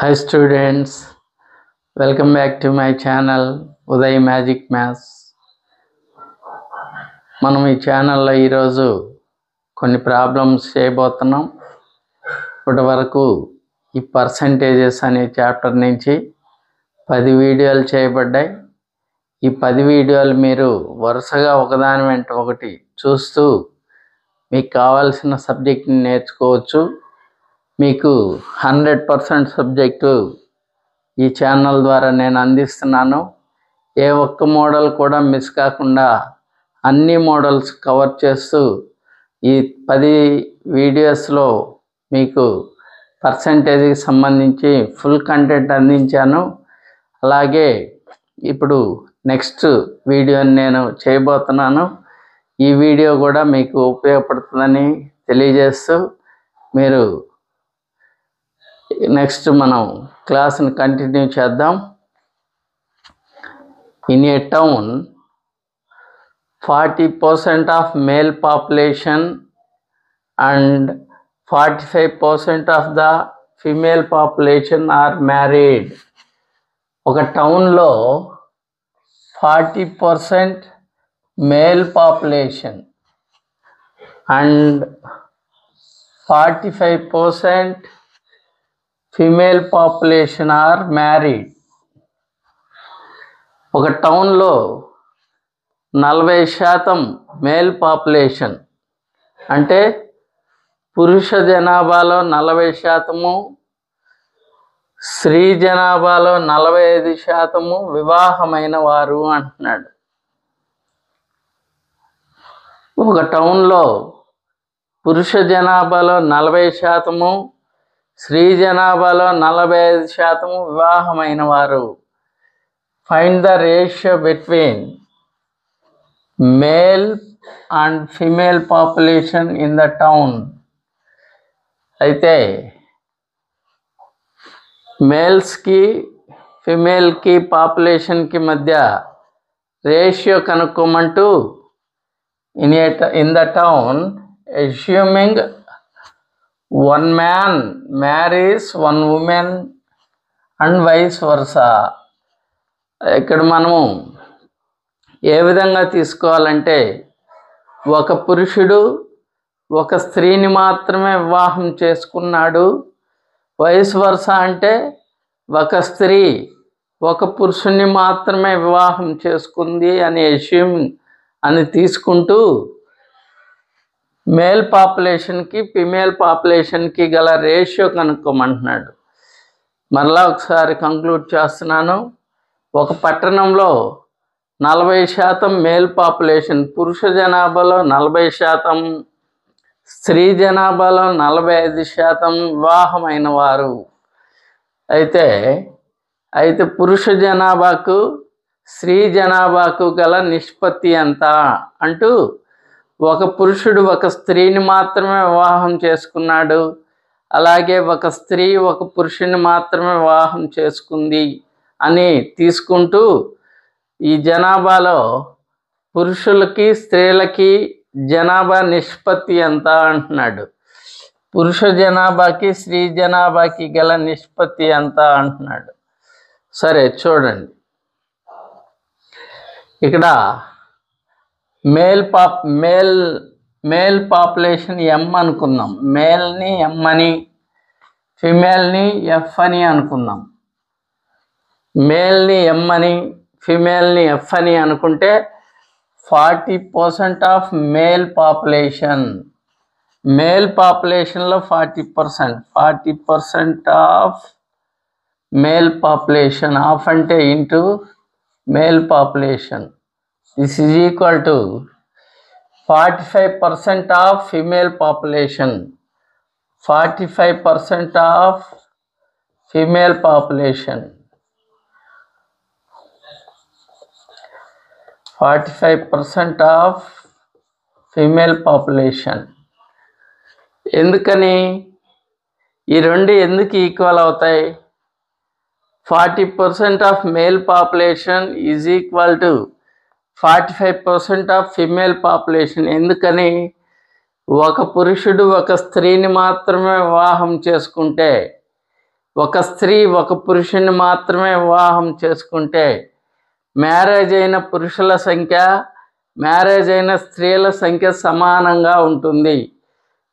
Hi students, welcome back to my channel Uday Magic Maths. మనం ఈ ఛానల్లో ఈరోజు కొన్ని ప్రాబ్లమ్స్ చేయబోతున్నాం. ఇప్పటి వరకు ఈ పర్సంటేజెస్ అనే చాప్టర్ నుంచి 10 వీడియోలు చేయబడ్డాయి. ఈ 10 వీడియోలు మీరు వరుసగా ఒకదాని వెంట ఒకటి చూస్తూ మీకు కావాల్సిన సబ్జెక్ట్ని నేర్చుకోవచ్చు. మీకు 100% సబ్జెక్టు ఈ ఛానల్ ద్వారా నేను అందిస్తున్నాను. ఏ ఒక్క మోడల్ కూడా మిస్ కాకుండా అన్ని మోడల్స్ కవర్ చేస్తూ ఈ 10 వీడియోస్లో మీకు పర్సంటేజ్కి సంబంధించి ఫుల్ కంటెంట్ అందించాను. అలాగే ఇప్పుడు నెక్స్ట్ వీడియోని నేను చేయబోతున్నాను. ఈ వీడియో కూడా మీకు ఉపయోగపడుతుందని తెలియజేస్తూ మీరు నెక్స్ట్ మనం క్లాస్ని కంటిన్యూ చేద్దాం. In a town 40% of male population and 45% of the female population are married. ఒక టౌన్లో 40% మేల్ పాపులేషన్ అండ్ 45% ఫీమేల్ పాపులేషన్ ఆర్ మ్యారీడ్. ఒక టౌన్లో 40% మేల్ పాపులేషన్ అంటే పురుష జనాభాలో 40%, స్త్రీ జనాభాలో 45% వివాహమైన వారు అంటున్నాడు. ఒక టౌన్లో పురుష జనాభాలో 40%, స్త్రీ జనాభాలో 45% వివాహమైన వారు. Find the ratio between male and female population in the town. అయితే మేల్స్కి ఫీమేల్కి పాపులేషన్కి మధ్య రేషియో కనుక్కోమంటూ in the town assuming 1 man marries 1 woman and vice versa. ఇక్కడ మనము ఏ విధంగా తీసుకోవాలంటే ఒక పురుషుడు ఒక స్త్రీని మాత్రమే వివాహం చేసుకున్నాడు, వైస్ వర్సా అంటే ఒక స్త్రీ ఒక పురుషుని మాత్రమే వివాహం చేసుకుంది అని అస్యూమ్ అని తీసుకుంటూ మేల్ పాపులేషన్కి ఫీమేల్ పాపులేషన్కి గల రేషియో కనుక్కోమంటున్నాడు. మరలా ఒకసారి కంక్లూడ్ చేస్తున్నాను. ఒక పట్టణంలో 40% మేల్ పాపులేషన్, పురుష జనాభాలో 40%, స్త్రీ జనాభాలో 45% వివాహమైన వారు. అయితే పురుష జనాభాకు స్త్రీ జనాభాకు గల నిష్పత్తి ఎంత అంటూ ఒక పురుషుడు ఒక స్త్రీని మాత్రమే వివాహం చేసుకున్నాడు, అలాగే ఒక స్త్రీ ఒక పురుషుని మాత్రమే వివాహం చేసుకుంది అని తీసుకుంటూ ఈ జనాభాలో పురుషులకి స్త్రీలకి జనాభా నిష్పత్తి ఎంత అంటున్నాడు. పురుష జనాభాకి స్త్రీ జనాభాకి గల నిష్పత్తి ఎంత అంటున్నాడు. సరే చూడండి, ఇక్కడ మేల్ పాపులేషన్ ఎం అనుకుందాం. మేల్ని ఎం అని, ఫిమేల్ని ఎఫ్ అని అనుకుందాం. మేల్ని ఎం అని, ఫిమేల్ని ఎఫ్ అని అనుకుంటే 40% ఆఫ్ మేల్ పాపులేషన్. మేల్ పాపులేషన్లో 40% ఆఫ్ మేల్ పాపులేషన్. ఆఫ్ అంటే into male population. This is equal to 45% of female population. 45% of female population. 45% of female population. ఎందుకని ఈ రెండు ఎందుకు ఈక్వల్ అవుతాయి? 40% of male population is equal to 45% of female population. ఎందుకని? ఒక పురుషుడు ఒక స్త్రీని మాత్రమే వివాహం చేసుకుంటే ఒక స్త్రీ ఒక పురుషుని మాత్రమే వివాహం చేసుకుంటే మ్యారేజ్ అయిన పురుషుల సంఖ్య మ్యారేజ్ అయిన స్త్రీల సంఖ్య సమానంగా ఉంటుంది.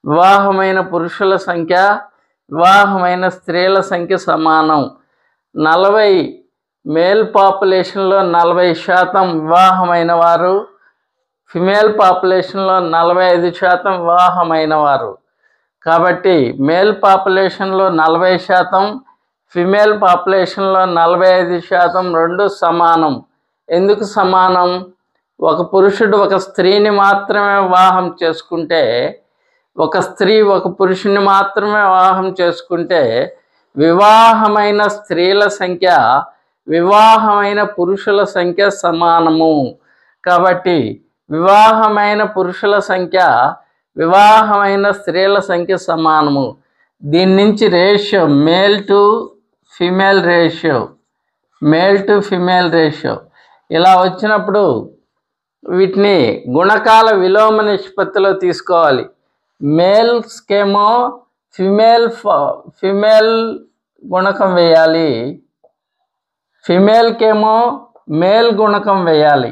వివాహమైన పురుషుల సంఖ్య వివాహమైన స్త్రీల సంఖ్య సమానం. 40 మేల్ పాపులేషన్లో 40% వివాహమైన వారు, ఫిమేల్ పాపులేషన్లో 45% వివాహమైన వారు. కాబట్టి మేల్ పాపులేషన్లో 40%, ఫిమేల్ పాపులేషన్లో 45% రెండు సమానం. ఎందుకు సమానం? ఒక పురుషుడు ఒక స్త్రీని మాత్రమే వివాహం చేసుకుంటే, ఒక స్త్రీ ఒక పురుషుని మాత్రమే వివాహం చేసుకుంటే వివాహమైన స్త్రీల సంఖ్య వివాహమైన పురుషుల సంఖ్య సమానము. కాబట్టి వివాహమైన పురుషుల సంఖ్య వివాహమైన స్త్రీల సంఖ్య సమానము. దీని నుంచి ratio male to female ratio ఇలా వచ్చినప్పుడు వీటిని గుణకాల విలోమ నిష్పత్తిలో తీసుకోవాలి. మేల్స్కేమో ఫిమేల్ గుణకం వేయాలి, ఫిమేల్కేమో మేల్ గుణకం వేయాలి.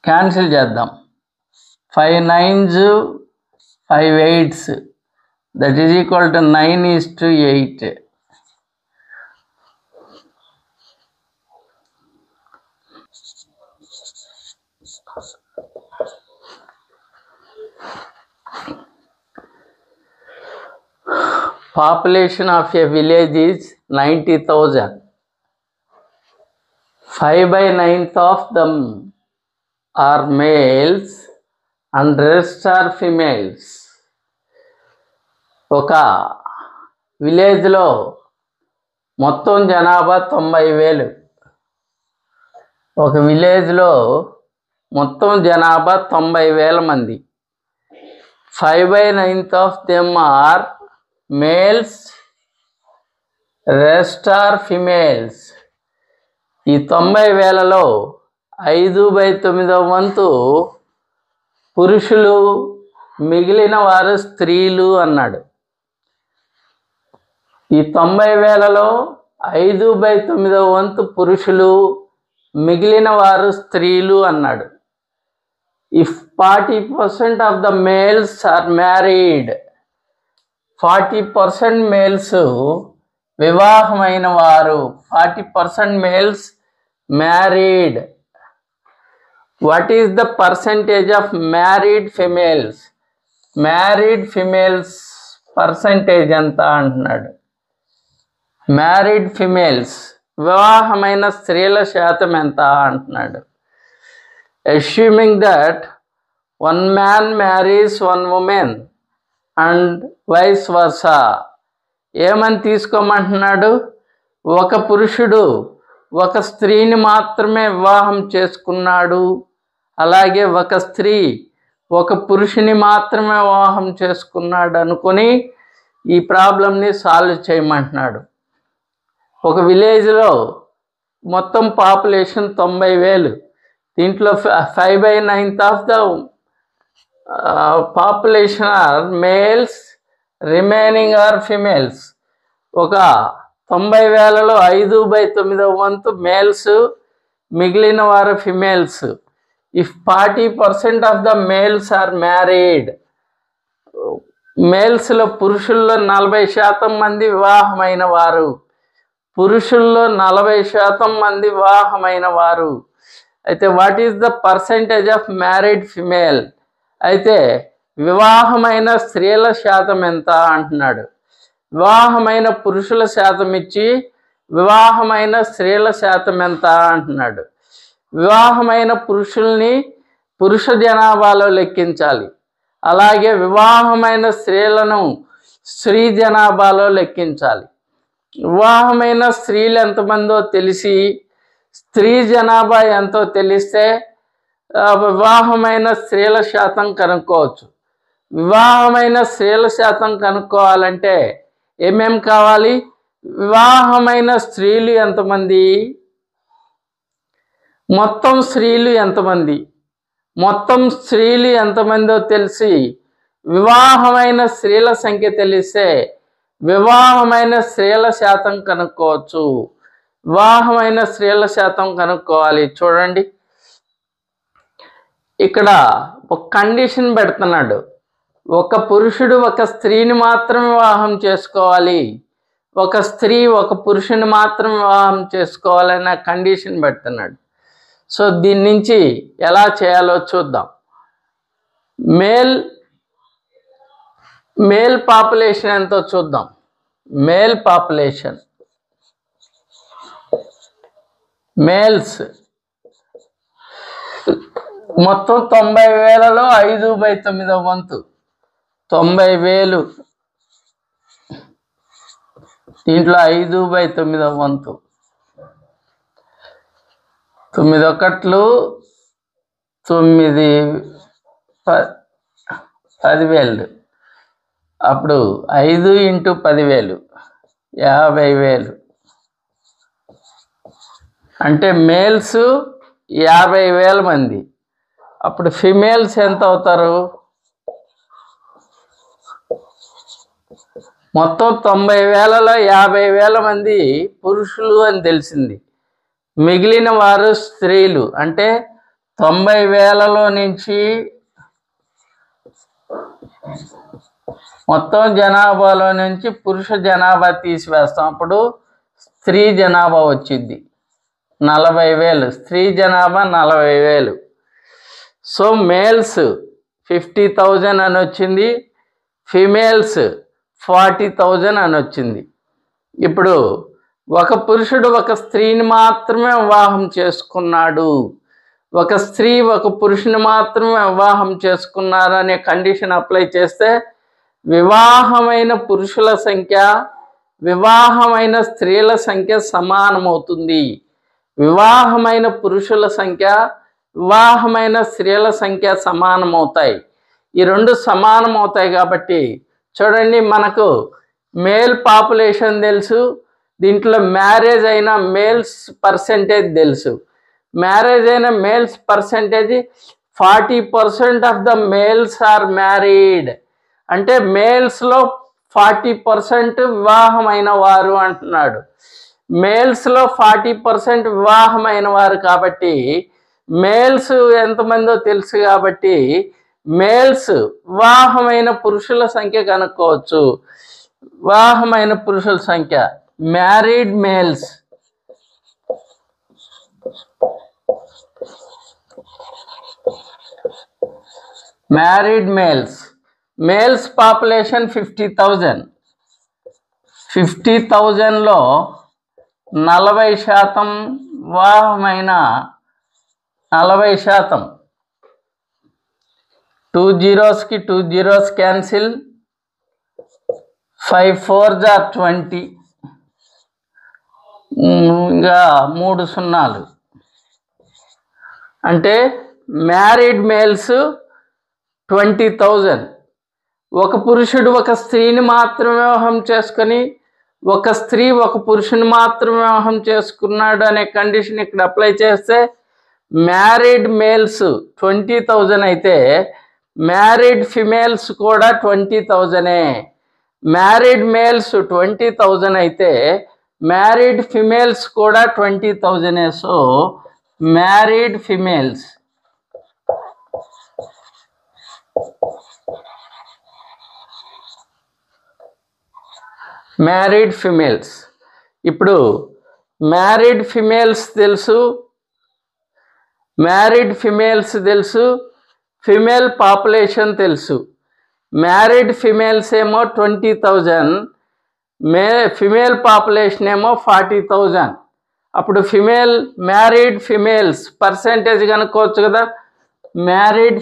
క్యాన్సిల్ చేద్దాం. 5 9s 5 8s that is equal to 9:8. Population of a village is 90,000. 5/9 of them are males and rest are females. ఒక విలేజ్లో మొత్తం జనాభా 90,000. ఒక విలేజ్లో మొత్తం జనాభా 90,000 మంది. 5/9 of them are males, rest are females. ఈ 90,000లో 5/9 వంతు పురుషులు, మిగిలిన వారు స్త్రీలు అన్నాడు. ఈ 90,000లో 5/9 వంతు పురుషులు, మిగిలిన వారు స్త్రీలు అన్నాడు. If 40% of the males are married, 40% males వివాహమైన వారు, 40% males married. What is the percentage of married females? Married females percentage ఎంత అంటున్నాడు. మ్యారీడ్ ఫిమేల్స్ వివాహమైన స్త్రీల శాతం ఎంత అంటున్నాడు. Assuming that 1 man marries 1 woman and vice versa. ఏమని తీసుకోమంటున్నాడు? ఒక పురుషుడు ఒక స్త్రీని మాత్రమే వివాహం చేసుకున్నాడు, అలాగే ఒక స్త్రీ ఒక పురుషుని మాత్రమే వివాహం చేసుకున్నాడు అనుకొని ఈ ప్రాబ్లంని సాల్వ్ చేయమంటున్నాడు. ఒక విలేజ్లో మొత్తం పాపులేషన్ 90,000. దీంట్లో 5/9 of the population are males, remaining are females. ఒక 90,000లో 5/9 వంతు మేల్స్, మిగిలిన వారు females. If 40% of the males are married, మేల్స్లో పురుషుల్లో 40% మంది వివాహమైన వారు, పురుషుల్లో 40% మంది వివాహమైన వారు. అయితే what is the percentage of married female? అయితే వివాహమైన స్త్రీల శాతం ఎంత అంటున్నాడు. వివాహమైన పురుషుల శాతం ఇచ్చి వివాహమైన స్త్రీల శాతం ఎంత అంటున్నాడు. వివాహమైన పురుషుల్ని పురుష జనాభాలో లెక్కించాలి, అలాగే వివాహమైన స్త్రీలను స్త్రీ జనాభాలో లెక్కించాలి. వివాహమైన స్త్రీలు ఎంతమందో తెలిసి స్త్రీ జనాభా ఎంతో తెలిస్తే వివాహమైన స్త్రీల శాతం కనుక్కోవచ్చు. వివాహమైన స్త్రీల శాతం కనుక్కోవాలంటే ఏమేం కావాలి? వివాహమైన స్త్రీలు ఎంతమంది, మొత్తం స్త్రీలు ఎంతమంది, మొత్తం స్త్రీలు ఎంతమందో తెలిసి వివాహమైన స్త్రీల సంఖ్య తెలిస్తే వివాహమైన స్త్రీల శాతం కనుక్కోవచ్చు. వివాహమైన స్త్రీల శాతం కనుక్కోవాలి. చూడండి, ఇక్కడ ఒక కండిషన్ పెడుతున్నాడు. ఒక పురుషుడు ఒక స్త్రీని మాత్రం వివాహం చేసుకోవాలి, ఒక స్త్రీ ఒక పురుషుని మాత్రం వివాహం చేసుకోవాలనే కండిషన్ పెడుతున్నాడు. సో దీని నుంచి ఎలా చేయాలో చూద్దాం. మేల్ పాపులేషన్ ఎంతో చూద్దాం. మేల్ పాపులేషన్, మేల్స్ మొత్తం 90,000లో 5/9 వంతు 90,000. దీంట్లో 5/9 వంతు 9 ఒకట్లు 9 10,000. అప్పుడు 5 × 10,000 50,000. అంటే మేల్స్ 50,000 మంది. అప్పుడు ఫిమేల్స్ ఎంత అవుతారు? మొత్తం 90,000లో 50,000 మంది పురుషులు అని తెలిసింది. మిగిలిన వారు స్త్రీలు. అంటే 90,000లో నుంచి మొత్తం జనాభాలో నుంచి పురుష జనాభా తీసివేస్తాం. అప్పుడు స్త్రీ జనాభా వచ్చింది 40,000. స్త్రీ జనాభా 40,000. సో మేల్స్ 50,000 అని వచ్చింది, ఫిమేల్స్ 40,000 అని వచ్చింది. ఇప్పుడు ఒక పురుషుడు ఒక స్త్రీని మాత్రమే వివాహం చేసుకున్నాడు, ఒక స్త్రీ ఒక పురుషుని మాత్రమే వివాహం చేసుకున్నారు అనే కండిషన్ అప్లై చేస్తే వివాహమైన పురుషుల సంఖ్య వివాహమైన స్త్రీల సంఖ్య సమానమవుతుంది. వివాహమైన పురుషుల సంఖ్య వివాహమైన స్త్రీల సంఖ్య సమానమవుతాయి. ఈ రెండు సమానమవుతాయి కాబట్టి చూడండి, మనకు మేల్ పాపులేషన్ తెలుసు, దీంట్లో మ్యారేజ్ అయిన మేల్స్ పర్సెంటేజ్ తెలుసు. మ్యారేజ్ అయిన males percentage 40% of the males are married. అంటే మేల్స్లో 40% వివాహమైన వారు అంటున్నాడు. మేల్స్లో 40% వివాహమైన వారు కాబట్టి మేల్స్ ఎంతమందో తెలుసు కాబట్టి మేల్స్ వివాహమైన పురుషుల సంఖ్య కనుక్కోవచ్చు. వివాహమైన పురుషుల సంఖ్య మ్యారీడ్ మేల్స్ మేల్స్ పాపులేషన్ 50,000. 50,000లో 40% వివాహమైన 40%. 2 zeros కి 2 zeros క్యాన్సిల్, 5 4s are 20, ఇంకా 3 సున్నాలు. అంటే మ్యారీడ్ మేల్స్ 20,000. ఒక పురుషుడు ఒక స్త్రీని మాత్రం వివాహం చేసుకొని ఒక స్త్రీ ఒక పురుషుని మాత్రం వివాహం చేసుకున్నాడు అనే కండిషన్ ఇక్కడ అప్లై చేస్తే మ్యారీడ్ మేల్స్ 20,000 అయితే మ్యారీడ్ ఫిమేల్స్ కూడా 20,000. మ్యారీడ్ మేల్స్ 20,000 అయితే మ్యారీడ్ ఫిమేల్స్ కూడా 20,000. సో మ్యారీడ్ ఫిమేల్స్ ఇప్పుడు మ్యారీడ్ ఫిమేల్స్ తెలుసు, ఫిమేల్ పాపులేషన్ తెలుసు. మ్యారీడ్ ఫిమేల్స్ ఏమో 20,000, ఫిమేల్ పాపులేషన్ ఏమో 40,000. అప్పుడు మ్యారీడ్ ఫిమేల్స్ పర్సెంటేజ్ కనుక్కోవచ్చు కదా. మ్యారీడ్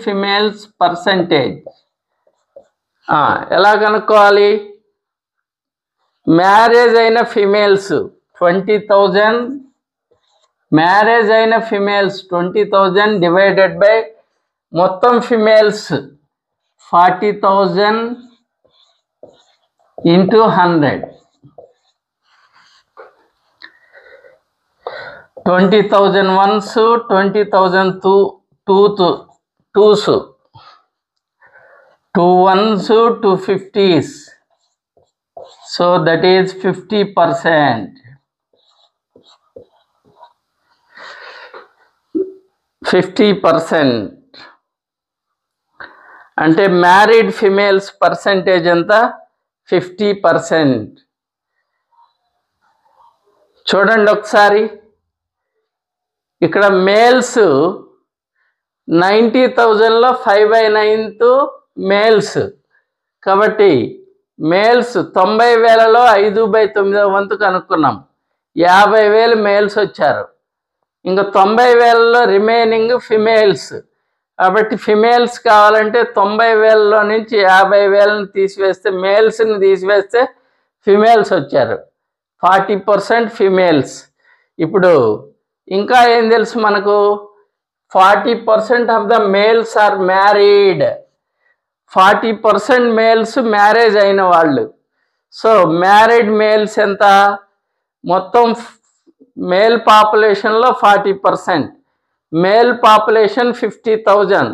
ఫిమేల్స్ పర్సెంటేజ్ ఎలా కనుక్కోవాలి? మ్యారేజ్ అయిన ఫిమేల్స్ 20,000, మ్యారేజ్ అయిన ఫిమేల్స్ 20,000 డివైడెడ్ బై మొత్తం females 40,000 × 100. 20,000 ones, 20,000 twos, 2 ones, 2 50s. So that is 50%. 50%. అంటే మ్యారీడ్ ఫిమేల్స్ పర్సంటేజ్ ఎంత? 50%. చూడండి ఒకసారి, ఇక్కడ మేల్స్ 90,000లో 5/9 మేల్స్. కాబట్టి మేల్స్ 90,000లో 5/9 వంతు కనుక్కున్నాం. 50,000 మేల్స్ వచ్చారు. ఇంకా 90,000లో రిమైనింగ్ ఫిమేల్స్. కాబట్టి ఫిమేల్స్ కావాలంటే 90,000లో నుంచి 50,000ని తీసివేస్తే, మేల్స్ని తీసివేస్తే ఫిమేల్స్ వచ్చారు. 40% ఫిమేల్స్. ఇప్పుడు ఇంకా ఏం తెలుసు మనకు? 40% of the males are married. 40% males marriage అయిన వాళ్ళు. సో మ్యారీడ్ మేల్స్ ఎంత? మొత్తం మేల్ పాపులేషన్లో 40%. Male population 50,000.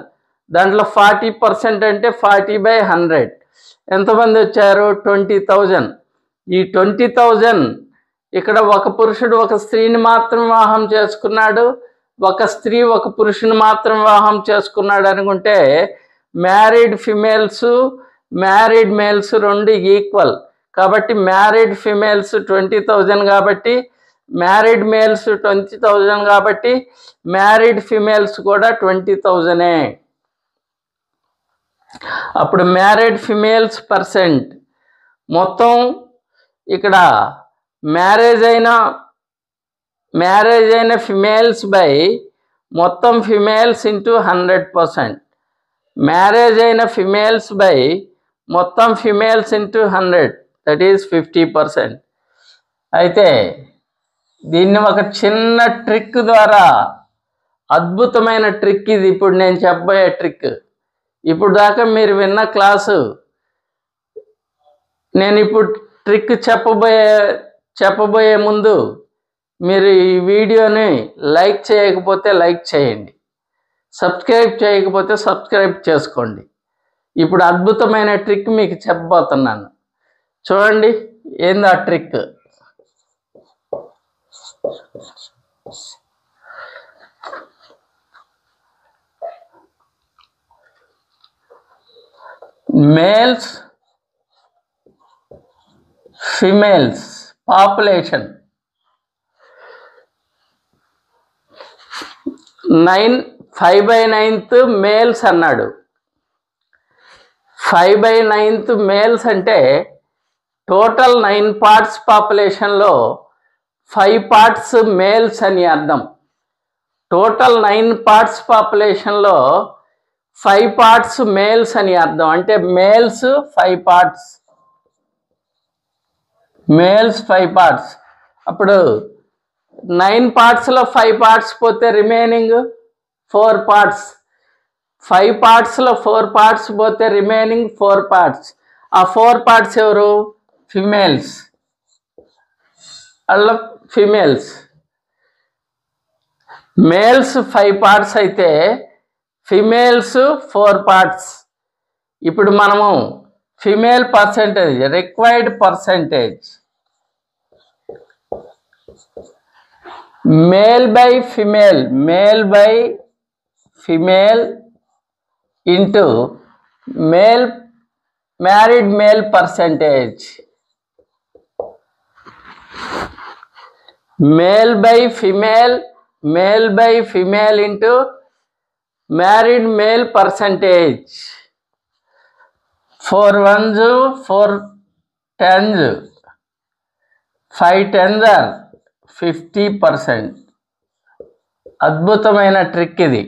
దాంట్లో 40% అంటే 40/100. ఎంతమంది వచ్చారు? 20,000. ఈ 20,000 ఇక్కడ ఒక పురుషుడు ఒక స్త్రీని మాత్రం వివాహం చేసుకున్నాడు, ఒక స్త్రీ ఒక పురుషుని మాత్రం వివాహం చేసుకున్నాడు అనుకుంటే మ్యారీడ్ ఫిమేల్స్, మ్యారీడ్ మేల్స్ రెండు ఈక్వల్. కాబట్టి మ్యారీడ్ ఫిమేల్స్ 20,000 కాబట్టి, మ్యారీడ్ మేల్స్ 20,000 కాబట్టి మ్యారీడ్ ఫిమేల్స్ కూడా 20,000. అప్పుడు మ్యారీడ్ ఫిమేల్స్ పర్సెంట్ మొత్తం ఇక్కడ మ్యారేజ్ అయిన ఫిమేల్స్ బై మొత్తం ఫిమేల్స్ ఇంటూ 100%. మ్యారేజ్ అయిన ఫిమేల్స్ బై మొత్తం ఫిమేల్స్ ఇంటూ 100, దట్ ఈజ్ 50%. అయితే దీన్ని ఒక చిన్న ట్రిక్ ద్వారా, అద్భుతమైన ట్రిక్ ఇది, ఇప్పుడు నేను చెప్పబోయే ట్రిక్. ఇప్పుడు దాకా మీరు విన్న క్లాసు, నేను ఇప్పుడు ట్రిక్ చెప్పబోయే ముందు మీరు ఈ వీడియోని లైక్ చేయకపోతే లైక్ చేయండి, సబ్స్క్రైబ్ చేయకపోతే సబ్స్క్రైబ్ చేసుకోండి. ఇప్పుడు అద్భుతమైన ట్రిక్ మీకు చెప్పబోతున్నాను. చూడండి ఏంది ఆ trick. Males females population 5/9 males అన్నాడు. 5/9 మేల్స్ అంటే టోటల్ 9 పార్ట్స్ పాపులేషన్లో 5 పార్ట్స్ మేల్స్ అని అర్థం. టోటల్ 9 పార్ట్స్ పాపులేషన్లో 5 పార్ట్స్ మేల్స్ అని అర్థం. అంటే మేల్స్ 5 పార్ట్స్, మేల్స్ 5 పార్ట్స్. అప్పుడు 9 పార్ట్స్లో 5 పార్ట్స్ పోతే రిమైనింగ్ 4 పార్ట్స్. 5 పార్ట్స్లో 4 పార్ట్స్ పోతే రిమైనింగ్ 4 పార్ట్స్. ఆ 4 పార్ట్స్ ఎవరు? ఫిమేల్స్. అలా ఫిమేల్స్. మేల్స్ 5 పార్ట్స్ అయితే ఫిమేల్స్ 4 పార్ట్స్. ఇప్పుడు మనము female percentage, required percentage, male by female into married male percentage. Male by female into married male percentage. 4 ones, 4 10s, 5 10s are 50%. అద్భుతమైన trick ఇది,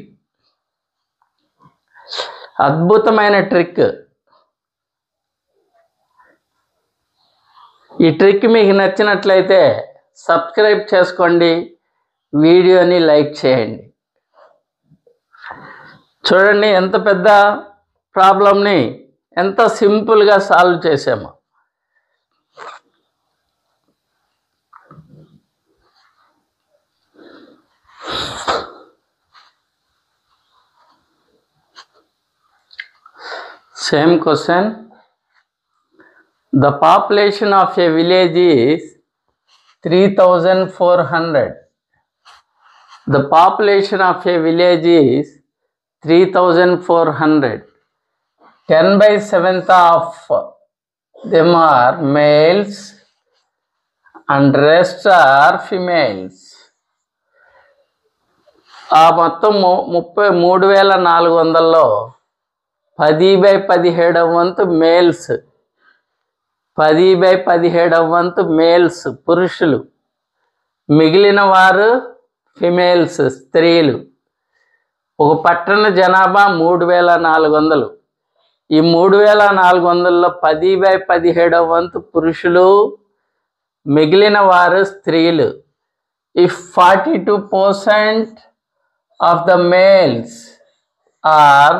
అద్భుతమైన trick. ఈ trick మీకు నచ్చినట్లయితే సబ్స్క్రైబ్ చేసుకోండి, వీడియోని లైక్ చేయండి. చూడండి ఎంత పెద్ద ప్రాబ్లంని ఎంత సింపుల్గా సాల్వ్ చేసాము. Same question. The population of a village is 3,400. The population of a village is 3,400. 10/7 of them are males and rest are females. ఆ మొత్తం 33,400లో 10/17 వంతు మేల్స్, 10/17 వంతు మేల్స్ పురుషులు, మిగిలిన వారు ఫిమేల్స్ స్త్రీలు. ఒక పట్టణ జనాభా 3,400. ఈ 3,400లో 10/17 వంతు పురుషులు, మిగిలిన వారు స్త్రీలు. If 42% of the males are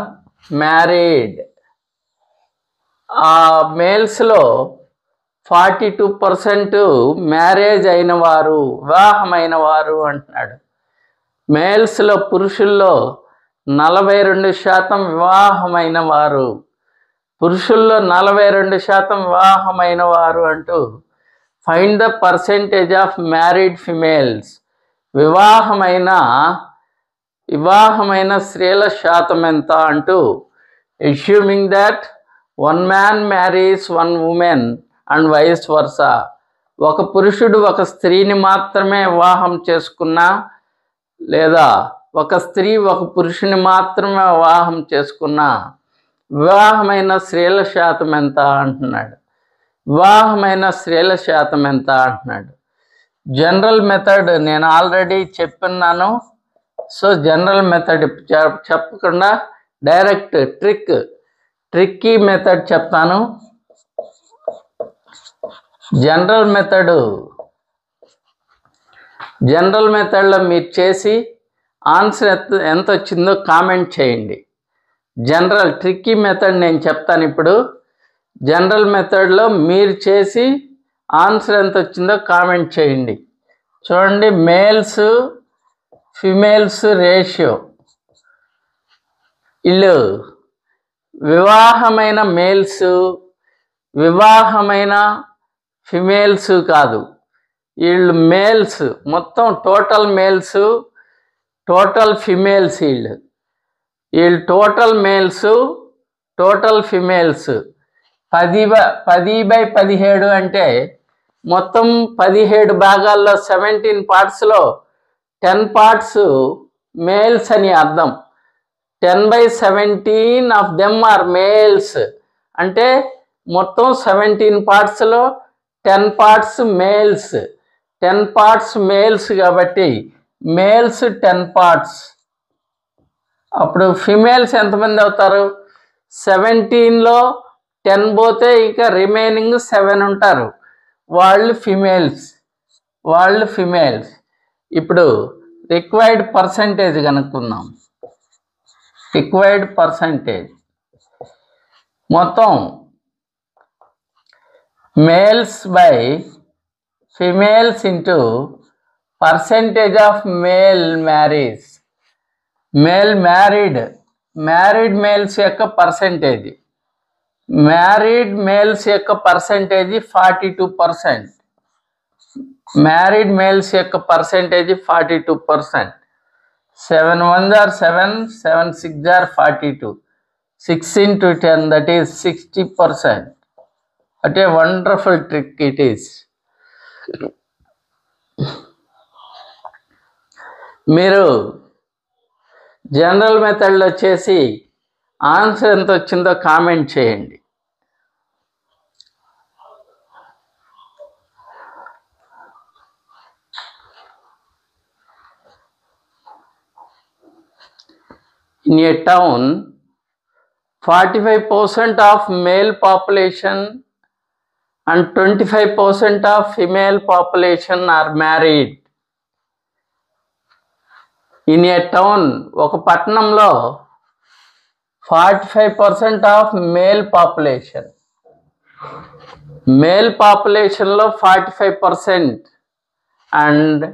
married, ఆ మేల్స్లో 42% మ్యారేజ్ అయిన వారు, వివాహమైన వారు అంటున్నాడు. మేల్స్లో పురుషుల్లో 42% వివాహమైన వారు, పురుషుల్లో 42% వివాహమైన వారు అంటూ find the percentage of married females. వివాహమైన స్త్రీల శాతం ఎంత అంటూ assuming that 1 man marries 1 woman and vice versa. ఒక పురుషుడు ఒక స్త్రీని మాత్రమే వివాహం చేసుకున్నా, లేదా ఒక స్త్రీ ఒక పురుషుని మాత్రమే వివాహం చేసుకున్నా వివాహమైన స్త్రీల శాతం ఎంత అంటున్నాడు. వివాహమైన స్త్రీల శాతం ఎంత అంటున్నాడు. జనరల్ మెథడ్ నేను ఆల్రెడీ చెప్పున్నాను. సో జనరల్ మెథడ్ చెప్పకుండా డైరెక్ట్ ట్రిక్కీ మెథడ్ చెప్తాను. జనరల్ మెథడ్లో మీరు చేసి ఆన్సర్ ఎంత వచ్చిందో కామెంట్ చేయండి. ట్రిక్కీ మెథడ్ నేను చెప్తాను ఇప్పుడు. జనరల్ మెథడ్లో మీరు చేసి ఆన్సర్ ఎంత వచ్చిందో కామెంట్ చేయండి. చూడండి, మేల్స్ ఫిమేల్స్ రేషియో. వీళ్ళు వివాహమైన మేల్స్, వివాహమైన ఫిమేల్స్ కాదు, వీళ్ళు మేల్స్ మొత్తం టోటల్ మేల్స్, టోటల్ ఫిమేల్స్. వీళ్ళు టోటల్ మేల్స్, టోటల్ ఫిమేల్స్. 10/17 అంటే మొత్తం 17 భాగాల్లో 17 పార్ట్స్లో 10 పార్ట్స్ మేల్స్ అని అర్థం. 10/17 ఆఫ్ దెమ్ ఆర్ మేల్స్ అంటే మొత్తం 17 పార్ట్స్లో 10 పార్ట్స్ మేల్స్. 10 పార్ట్స్ మేల్స్ కాబట్టి మేల్స్ 10 పార్ట్స్. అప్పుడు ఫిమేల్స్ ఎంతమంది అవుతారు? 17లో 10 పోతే ఇంకా రిమైనింగ్ 7 ఉంటారు, వాళ్ళు ఫిమేల్స్. ఇప్పుడు రిక్వైర్డ్ పర్సంటేజ్ కనుక్కుందాం. రిక్వైర్డ్ పర్సంటేజ్ మొత్తం males by females into percentage of male marries. Married males యొక్క పర్సంటేజ్. మ్యారీడ్ మేల్స్ యొక్క పర్సంటేజ్ 42%. మ్యారీడ్ మేల్స్ యొక్క percentage 42%. 7 1s are 7, 7 6s are 42. 6 into 10, that is 60%. What a wonderful trick it is. మీరు general మెథడ్లో చేసి answer ఎంత వచ్చిందో comment చేయండి. In a town, 45% of male population and 25% of female population are married. In a town, ఒక పట్టణంలో 45% of male population. Male పాపులేషన్లో 45% and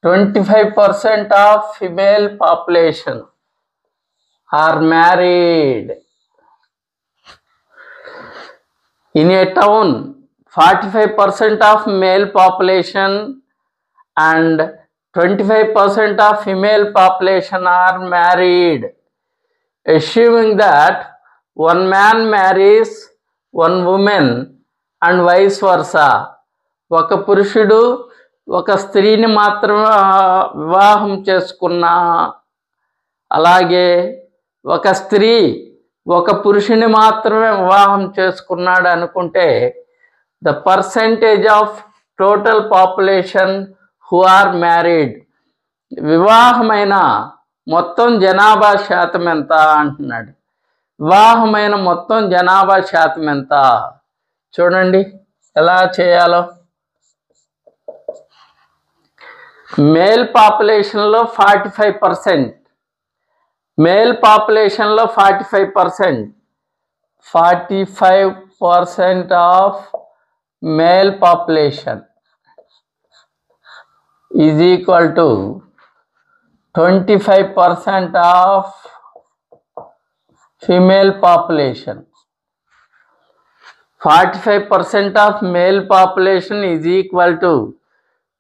25% of female population are married. In a town, 45% of male population and 25% of female population are married. Assuming that one man marries one woman and vice versa, ఒక పురుషుడు ఒక స్త్రీని మాత్రమే వివాహం చేసుకున్నా, అలాగే ఒక స్త్రీ ఒక పురుషుని మాత్రమే వివాహం చేసుకున్నాడు అనుకుంటే, the percentage of total population who are married, వివాహమైన మొత్తం జనాభా శాతం ఎంత అంటున్నాడు. వివాహమైన మొత్తం జనాభా శాతం ఎంత? చూడండి ఎలా చేయాలో. మేల్ పాపులేషన్లో 45%, మేల్ పాపులేషన్లో 45% of male population is equal to 25% of female population. 45% of male population is equal to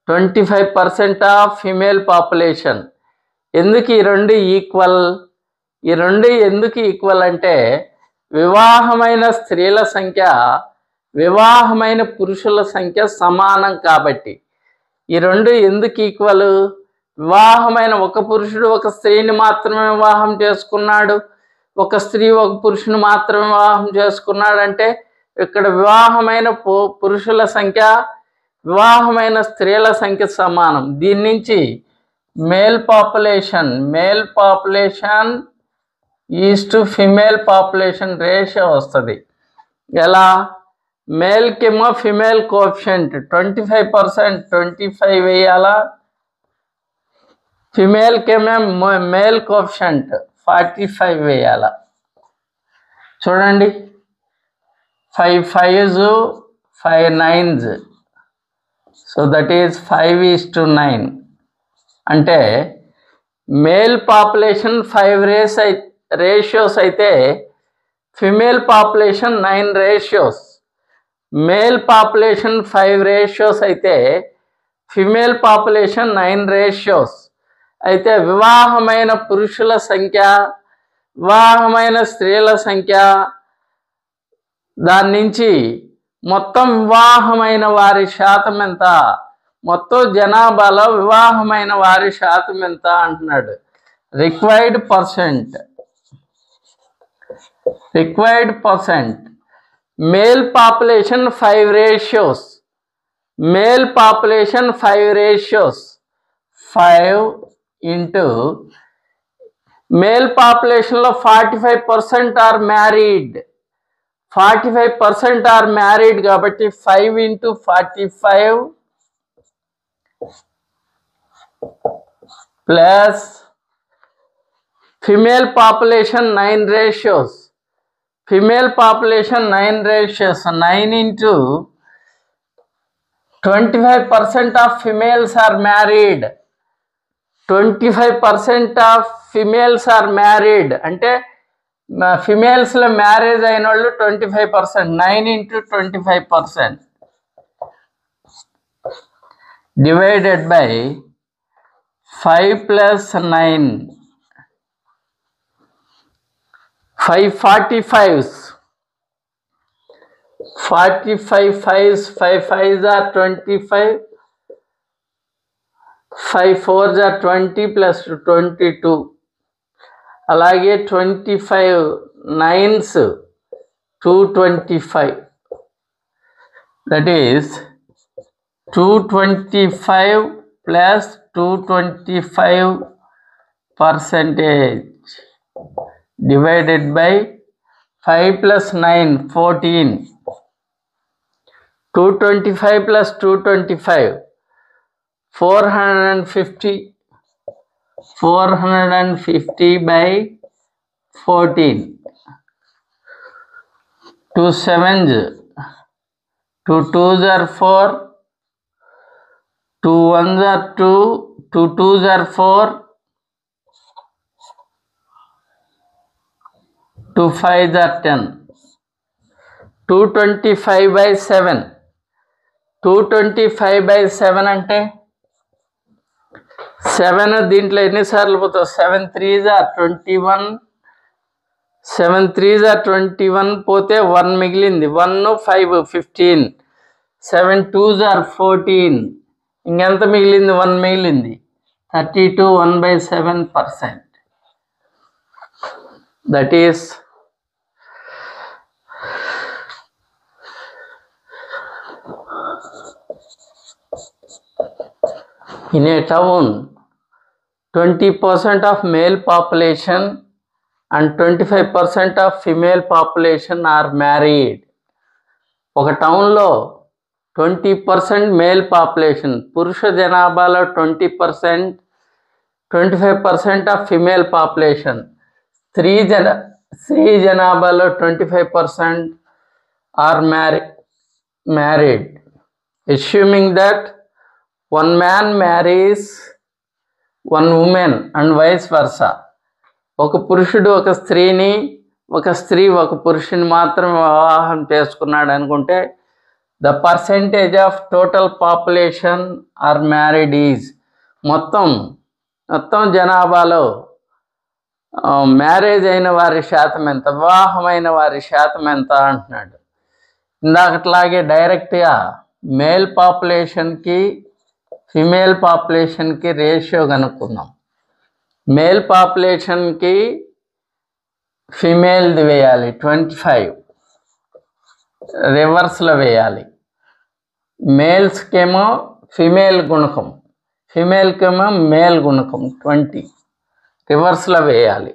25% of female population. ఎందుకు ఈ రెండు ఈక్వల్? ఈ రెండు ఎందుకు ఈక్వల్ అంటే, వివాహమైన స్త్రీల సంఖ్య వివాహమైన పురుషుల సంఖ్య సమానం కాబట్టి. ఈ రెండు ఎందుకు ఈక్వల్? వివాహమైన ఒక పురుషుడు ఒక స్త్రీని మాత్రమే వివాహం చేసుకున్నాడు, ఒక స్త్రీ ఒక పురుషుని మాత్రమే వివాహం చేసుకున్నాడు అంటే, ఇక్కడ వివాహమైన పురుషుల సంఖ్య వివాహమైన స్త్రీల సంఖ్య సమానం. దీని నుంచి male population is to female population ratio వస్తుంది. ఎలా? మేల్కేమో ఫిమేల్ కోఎఫిషియంట్ 25%, 25 వేయాలా, ఫిమేల్కేమో మేల్ కోఎఫిషియంట్ 45 వేయాలా. చూడండి, 5 5s 5 9s, so that is 5:9. అంటే మేల్ పాపులేషన్ 5 రేషియోస్ అయితే female population 9 ratios. Male population 5 ratios అయితే ఫిమేల్ పాపులేషన్ 9 రేషియోస్. అయితే వివాహమైన పురుషుల సంఖ్య వివాహమైన స్త్రీల సంఖ్య, దాని నుంచి మొత్తం వివాహమైన వారి శాతం ఎంత, మొత్తం జనాభాలో వివాహమైన వారి శాతం ఎంత అంటున్నాడు. Required percent. Male population 5 ratios, male population 5 ratios, 5 into male పాపులేషన్లో 45% ఆర్ మ్యారీడ్, 45% ఆర్ మ్యారీడ్ కాబట్టి 5 into 45 plus female population 9 ratios, female population 9 ratios, 9 into 25% of females are married, 25% of females are married అంటే ఫిమేల్స్లో marriage అయిన వాళ్ళు 25%, 9 into 25% divided by 5 plus 9, 5 45s, 45 5s, 5 5s are 25, 5 4s are 20 plus 22, అలాగే 25 9s 225, that is 225 plus 225% divided by 5 plus 9 14, 225 plus 225 450 by 14, 2 7s, 2 2s are 4, 2 1s are 2, 2 2s are 4, 2 5s are 10. 225/7. 225/7 అంటే 7 దీంట్లో ఎన్నిసార్లు పోతావు? 7 3s are 21, 7 3s are 21 పోతే 1 మిగిలింది. 1 5 15, 7 2s are 14, ఇంకెంత మిగిలింది? 1 మిగిలింది. 32 1/7%. That is in a town 20% of male population and 25% of female population are married. ఒక టౌన్లో 20% మేల్ పాపులేషన్, పురుష జనాభాలో 20%, 25% ఆఫ్ ఫిమేల్ పాపులేషన్, స్త్రీ జనాభాలో 25% are married. Assuming that one man marries one woman and vice versa. ఒక పురుషుడు ఒక స్త్రీని, ఒక స్త్రీ ఒక పురుషుని మాత్రం వివాహం చేసుకున్నాడు అనుకుంటే the percentage of total population are married is మొత్తం జనాభాలో మ్యారేజ్ అయిన వారి శాతం ఎంత, వివాహమైన వారి శాతం ఎంత అంటున్నాడు. ఇందాకట్లాగే డైరెక్ట్గా మేల్ పాపులేషన్కి ఫిమేల్ పాపులేషన్కి రేషియో కనుక్కుందాం. మేల్ పాపులేషన్కి ఫిమేల్ది వేయాలి 25, రివర్స్లో వేయాలి. మేల్స్కేమో ఫిమేల్ గుణకం, ఫిమేల్కేమో మేల్ గుణకం 20, రివర్స్లో వేయాలి.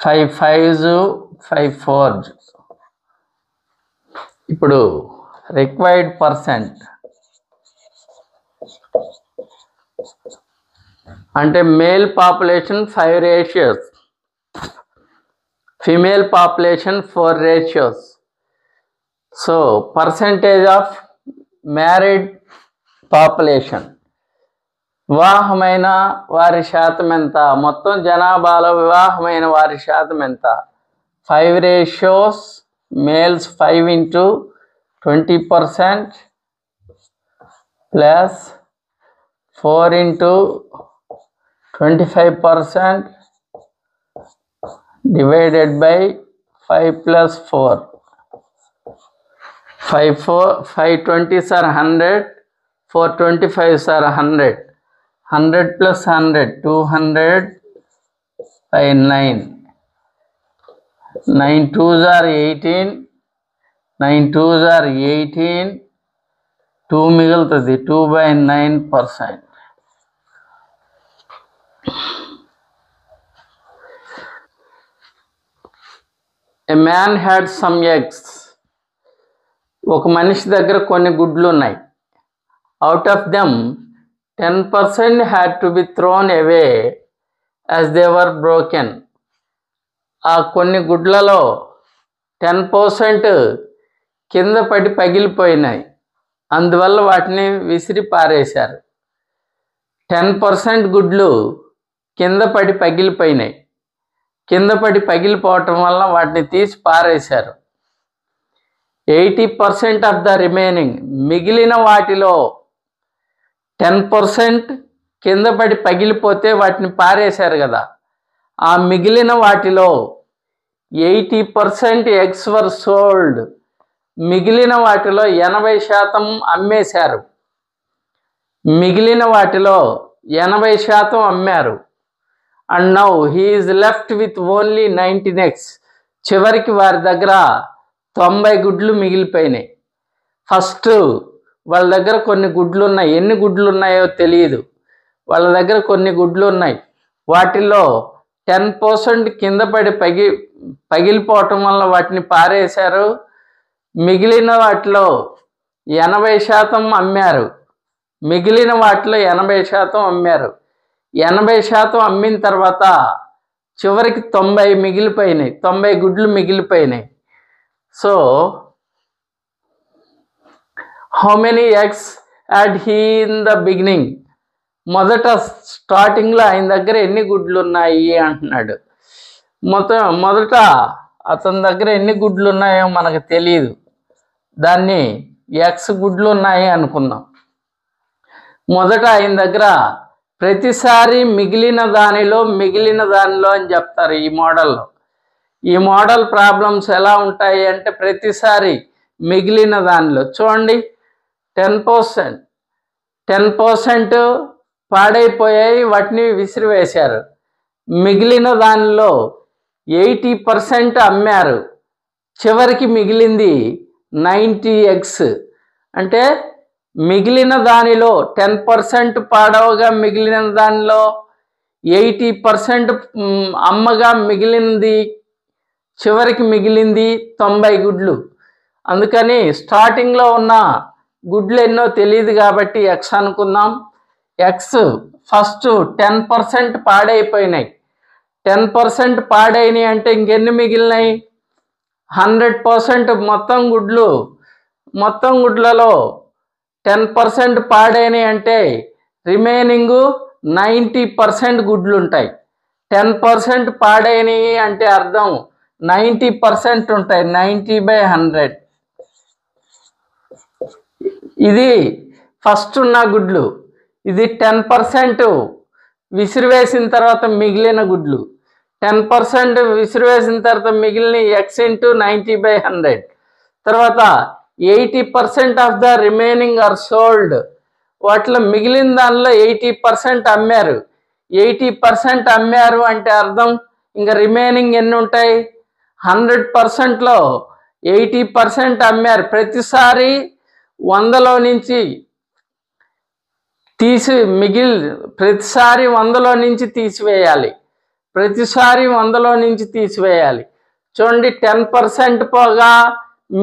5 5s 5 4s. ఇప్పుడు రిక్వైర్డ్ పర్సెంట్ అంటే male population 5 ratios, female population 4 ratios. So percentage of married population, వివాహమైన వారి శాతం ఎంత, మొత్తం జనాభాలో వివాహమైన వారి శాతం ఎంత? 5 ratios, males 5 into 20% plus 4 into 25% divided by 5 plus 4. 5 20s are 100, 4 25s are 100. 100 plus 100, 200 by 9. 9 2s are 18, 9 2s are 18, 2 మిగులుతుంది, 2/9%. A man had some eggs. ఒక మనిషి దగ్గర కొన్ని గుడ్లు ఉన్నాయి. Out of them 10% had to be throne away as they were broken. ఆ కొన్ని గుడ్లలో 10% కింద పడి పగిలిపోయినాయి, అందువల్ల వాటిని విసిరి పారేశారు. 10% గుడ్లు కింద పడి పగిలిపోయినాయి, కింద పడి పగిలిపోవటం వల్ల వాటిని తీసి పారేశారు. 80% ఆఫ్ ద రిమైనింగ్, మిగిలిన వాటిలో 10% కింద పడి పగిలిపోతే వాటిని పారేశారు కదా, ఆ మిగిలిన వాటిలో 80% ఎగ్స్ వర్ సోల్డ్. మిగిలిన వాటిలో 80% అమ్మేశారు. మిగిలిన వాటిలో 80% అమ్మారు. And now he is left with only 19 eggs. చివరికి వారి దగ్గర 90 గుడ్లు మిగిలిపోయినాయి. ఫస్ట్ వాళ్ళ దగ్గర కొన్ని గుడ్లు ఉన్నాయి, ఎన్ని గుడ్లు ఉన్నాయో తెలియదు, వాళ్ళ దగ్గర కొన్ని గుడ్లు ఉన్నాయి. వాటిల్లో 10% కింద పడి పగిలిపోవటం వల్ల వాటిని పారేశారు. మిగిలిన వాటిలో 80% అమ్మారు. మిగిలిన వాటిలో 80% అమ్మారు. 80% అమ్మిన తర్వాత చివరికి 90 మిగిలిపోయినాయి, 90 గుడ్లు మిగిలిపోయినాయి. So how many eggs had he in the beginning? మొదట స్టార్టింగ్లో ఆయన దగ్గర ఎన్ని గుడ్లు ఉన్నాయి అంటున్నాడు. మొదట అతని దగ్గర ఎన్ని గుడ్లు ఉన్నాయో మనకు తెలియదు. దాన్ని ఎక్స్ గుడ్లు ఉన్నాయి అనుకుందాం. మొదట ఆయన దగ్గర ప్రతిసారి మిగిలిన దానిలో అని చెప్తారు ఈ మోడల్లో. ఈ మోడల్ ప్రాబ్లమ్స్ ఎలా ఉంటాయి అంటే ప్రతిసారి మిగిలిన దానిలో చూడండి 10% పాడైపోయాయి, వాటిని విసిరివేశారు. మిగిలిన దానిలో 80% అమ్మారు. చివరికి మిగిలింది 90x. అంటే మిగిలిన దానిలో 10% పాడవగా మిగిలిన దానిలో 80% అమ్మగా మిగిలింది, చివరికి మిగిలింది 90 గుడ్లు. అందుకని స్టార్టింగ్లో ఉన్న గుడ్లు ఎన్నో తెలియదు కాబట్టి ఎక్స్ అనుకుందాం. ఎక్స్ ఫస్ట్ 10% పాడైపోయినాయి. 10% పాడైనాయి అంటే ఇంకెన్ని మిగిలినాయి? 100%. మొత్తం గుడ్లలో 10% పాడైనాయి అంటే రిమైనింగ్ 90% గుడ్లు ఉంటాయి. 10% పాడైనవి అంటే అర్థం 90% ఉంటాయి. 90/100. ఇది ఫస్ట్ ఉన్న గుడ్లు. ఇది 10% విసిరివేసిన తర్వాత మిగిలిన గుడ్లు. 10% విసిరివేసిన తర్వాత మిగిలిన x × 90/100. తర్వాత 80% of the remaining are sold. వాటిలో మిగిలిన దానిలో 80% అమ్మారు. 80% అమ్మారు అంటే అర్థం ఇంకా రిమైనింగ్ ఎన్ని ఉంటాయి? 100%లో 80% అమ్మారు. ప్రతిసారి 100లో నుంచి తీసివేయాలి. చూడండి 10% పోగా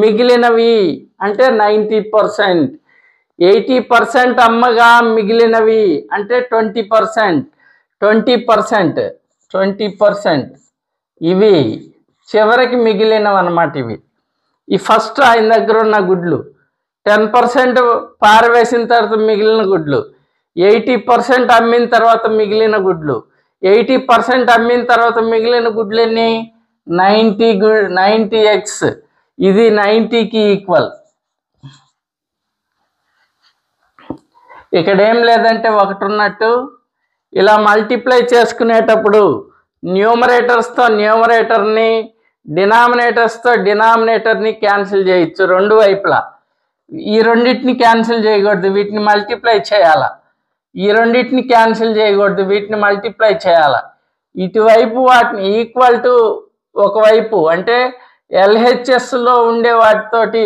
మిగిలినవి అంటే 90%. 80% అమ్మగా మిగిలినవి అంటే 20%. ఇవి చివరికి మిగిలినవి అన్నమాట. ఈ ఫస్ట్ ఆయన దగ్గర ఉన్న గుడ్లు 10% పారవేసిన తర్వాత మిగిలిన గుడ్లు, 80% అమ్మిన తర్వాత మిగిలిన గుడ్లు. 80% అమ్మిన తర్వాత మిగిలిన గుడ్లు ఎన్ని? 90x. ఇది 90కి ఈక్వల్. ఇక్కడ ఏం లేదంటే ఒకటి ఉన్నట్టు. ఇలా మల్టిప్లై చేసుకునేటప్పుడు న్యూమరేటర్స్తో న్యూమరేటర్ని, డినామినేటర్స్తో డినామినేటర్ని క్యాన్సిల్ చేయొచ్చు రెండు వైపులా. ఈ రెండింటిని క్యాన్సిల్ చేయకూడదు, వీటిని మల్టిప్లై చేయాల. ఈ రెండింటిని క్యాన్సిల్ చేయకూడదు, వీటిని మల్టిప్లై చేయాల. ఇటువైపు వాటిని ఈక్వల్ టు ఒకవైపు అంటే LHSలో ఉండే వాటితోటి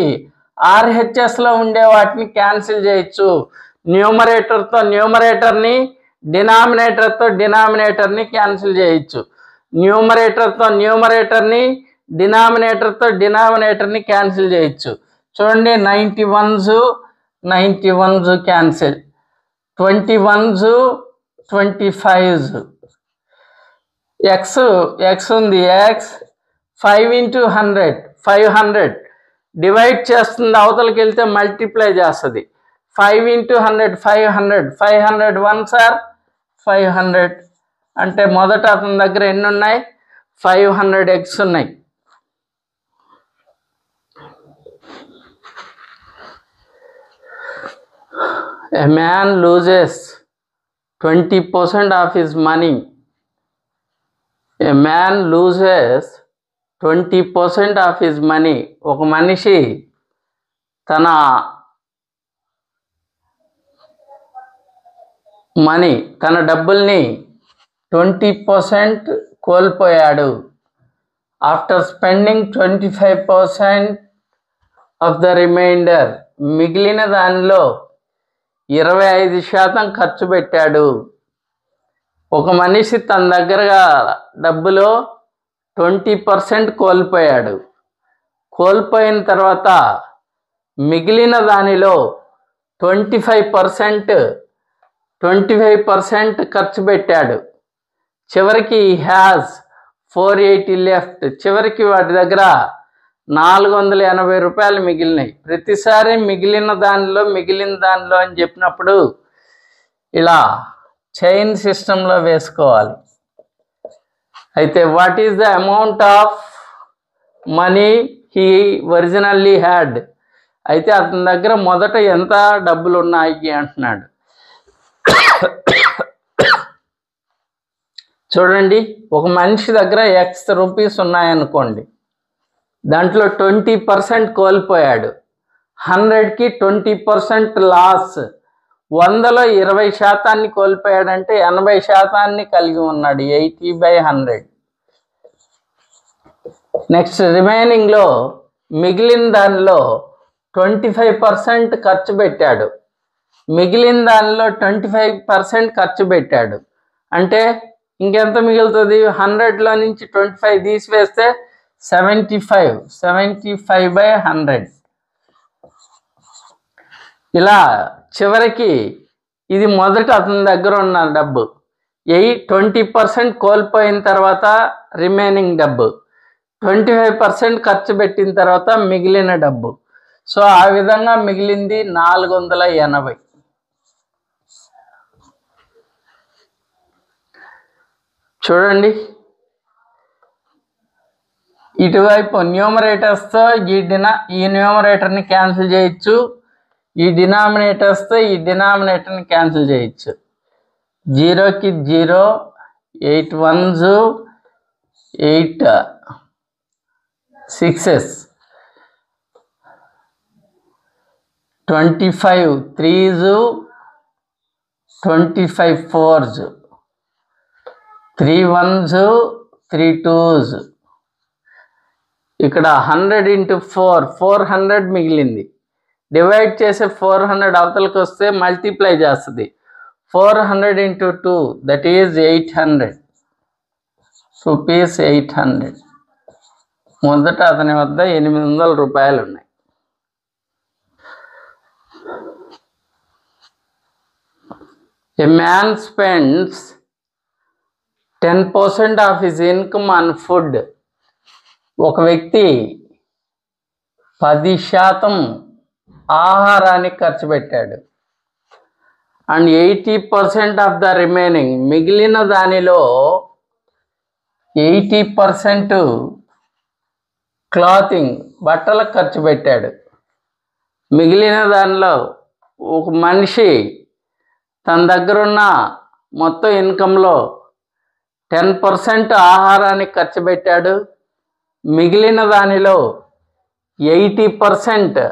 RHSలో ఉండే వాటిని క్యాన్సిల్ చేయొచ్చు. న్యూమరేటర్తో న్యూమరేటర్ని, డినామినేటర్తో డినామినేటర్ని క్యాన్సిల్ చేయొచ్చు. న్యూమరేటర్తో న్యూమరేటర్ని, డినామినేటర్తో డినామినేటర్ని క్యాన్సిల్ చేయొచ్చు. చూడండి 91s cancel, 21s 25s. X ఉంది, ఎక్స్ 5 × 100 500 డివైడ్ చేస్తుంది, అవతలకి వెళ్తే మల్టిప్లై చేస్తుంది. 5 × 100 500 1s are 500. అంటే మొదట అతని దగ్గర ఎన్ని ఉన్నాయి? 500x ఉన్నాయి. A man loses 20% of his money. A man loses 20% of his money. ఒక మనిషి తన డబ్బుల్ని 20% కోల్పోయాడు. After spending 25% of the remainder. మిగిలిన దానిలో 25% ఖర్చు పెట్టాడు. ఒక మనిషి తన దగ్గర డబ్బులో 20% కోల్పోయాడు. కోల్పోయిన తర్వాత మిగిలిన దానిలో 25% ఖర్చు పెట్టాడు. చివరికి హ్యాస్ 480 లెఫ్ట్. చివరికి వాటి దగ్గర 480 రూపాయలు మిగిలినాయి. ప్రతిసారి మిగిలిన దానిలో అని చెప్పినప్పుడు ఇలా చైన్ సిస్టంలో వేసుకోవాలి. అయితే what is the amount of money he originally had? అయితే అతని దగ్గర మొదట ఎంత డబ్బులు ఉన్నాయి అంటున్నాడు. చూడండి, ఒక మనిషి దగ్గర X రూపీస్ ఉన్నాయనుకోండి, దాంట్లో 20% కోల్పోయాడు. 100కి 20% లాస్. 100లో 20% కోల్పోయాడంటే 80% కలిగి ఉన్నాడు. 80/100. నెక్స్ట్ రిమైనింగ్లో మిగిలిన దానిలో 25% ఖర్చు పెట్టాడు. మిగిలిన దానిలో 25% ఖర్చు పెట్టాడు అంటే ఇంకెంత మిగులుతుంది? 100లో నుంచి 25 తీసివేస్తే 75/100. ఇలా చివరికి ఇది మొదట అతని దగ్గర ఉన్న డబ్బు. 20% కోల్పోయిన తర్వాత రిమైనింగ్ డబ్బు, 25% ఖర్చు పెట్టిన తర్వాత మిగిలిన డబ్బు. సో ఆ విధంగా మిగిలింది 480. చూడండి, ఇటువైపు న్యూమరేటర్స్తో ఈ న్యూమరేటర్ని క్యాన్సిల్ చేయొచ్చు, ఈ డినామినేటర్స్తో ఈ డినామినేటర్ని క్యాన్సిల్ చేయొచ్చు. 0కి 0, 8 1s, 8 6s, 25 3s, 25 4s, 3 1s, 3 2s. ఇక్కడ 100 × 4, 400 మిగిలింది. డివైడ్ చేసే 400 అవతలకి వస్తే మల్టిప్లై చేస్తుంది. 400 × 2, దట్ ఈజ్ 800 రూపీస్. 800. మొదట అతని వద్ద 800 రూపాయలు ఉన్నాయి. A man spends 10% of his income on food. ఒక వ్యక్తి 10% ఆహారానికి ఖర్చు పెట్టాడు. అండ్ 80% ఆఫ్ ద రిమైనింగ్, మిగిలిన దానిలో 80% క్లాతింగ్, బట్టలకు ఖర్చు పెట్టాడు. మిగిలిన దానిలో ఒక మనిషి తన దగ్గరున్న మొత్తం ఇన్కంలో 10% ఆహారానికి ఖర్చు పెట్టాడు. మిగిలిన దానిలో 80%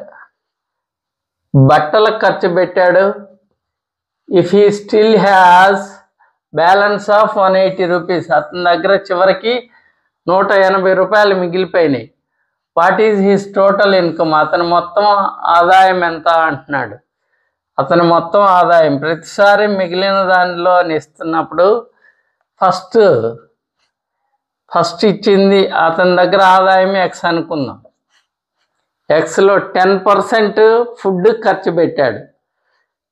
బట్టలకు ఖర్చు పెట్టాడు. If he still has balance of 180 rupees, అతని దగ్గర చివరికి 180 రూపాయలు మిగిలిపోయినాయి. What is his total income? అతని మొత్తం ఆదాయం ఎంత అంటున్నాడు. అతని మొత్తం ఆదాయం ప్రతిసారి మిగిలిన దానిలో ఇస్తున్నప్పుడు ఫస్ట్ ఇచ్చింది అతని దగ్గర ఆదాయం X అనుకుందాం. Xలో 10% ఫుడ్ ఖర్చు పెట్టాడు.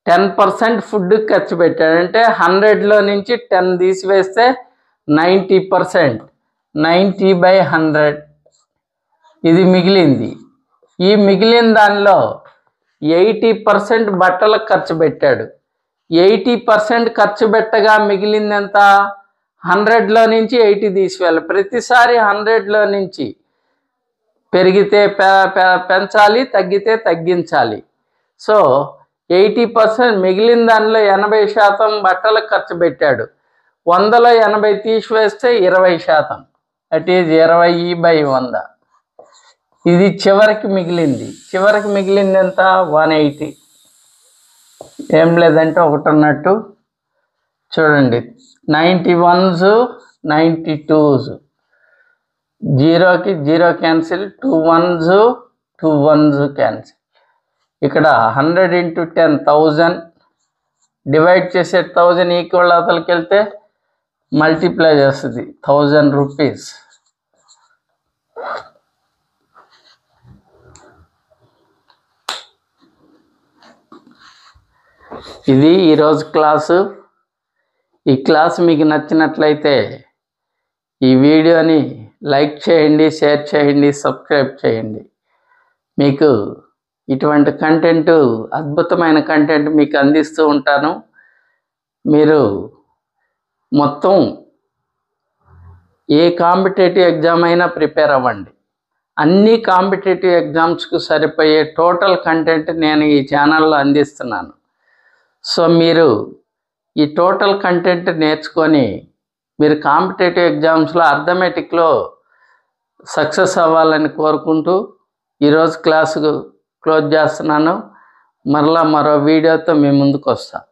10% ఫుడ్ ఖర్చు పెట్టాడు అంటే 100లో నుంచి 10 తీసివేస్తే 90%, 90/100. ఇది మిగిలింది. ఈ మిగిలిన దానిలో 80% బట్టలకు ఖర్చు పెట్టాడు. 80% ఖర్చు పెట్టగా మిగిలింది ఎంత? 100లో నుంచి 80 తీసివేయాలి. ప్రతిసారి 100లో నుంచి పెరిగితే పెంచాలి, తగ్గితే తగ్గించాలి. సో 80% మిగిలిన దానిలో 80% బట్టలకు ఖర్చు పెట్టాడు. 100లో 80 తీసివేస్తే 20%, దట్ ఈజ్ 20/100. ఇది చివరికి మిగిలింది. చివరికి మిగిలింది ఎంత? 180. ఏం లేదంటే ఒకటి ఉన్నట్టు. చూడండి, 91s, 92s, 0కి 0 క్యాన్సిల్, 2 1s, 2 1s క్యాన్సిల్. ఇక్కడ 100 × 10, 1000. డివైడ్ చేసే 1000 ఈక్వల్ అవతలకి వెళ్తే మల్టిప్లై చేస్తుంది 1000 రూపీస్. ఇది ఈరోజు క్లాసు. ఈ క్లాస్ మీకు నచ్చినట్లయితే ఈ వీడియోని లైక్ చేయండి, షేర్ చేయండి, సబ్స్క్రైబ్ చేయండి. మీకు ఇటువంటి కంటెంట్, అద్భుతమైన కంటెంట్ మీకు అందిస్తూ ఉంటాను. మీరు మొత్తం ఏ కాంపిటేటివ్ ఎగ్జామ్ అయినా ప్రిపేర్ అవ్వండి. అన్ని కాంపిటేటివ్ ఎగ్జామ్స్కు సరిపోయే టోటల్ కంటెంట్ నేను ఈ ఛానల్లో అందిస్తున్నాను. సో మీరు ఈ టోటల్ కంటెంట్ నేర్చుకొని మీరు కాంపిటేటివ్ ఎగ్జామ్స్లో అర్థమెటిక్లో సక్సెస్ అవ్వాలని కోరుకుంటూ ఈరోజు క్లాసు క్లోజ్ చేస్తున్నాను. మరలా మరో వీడియోతో మీ ముందుకు వస్తాను.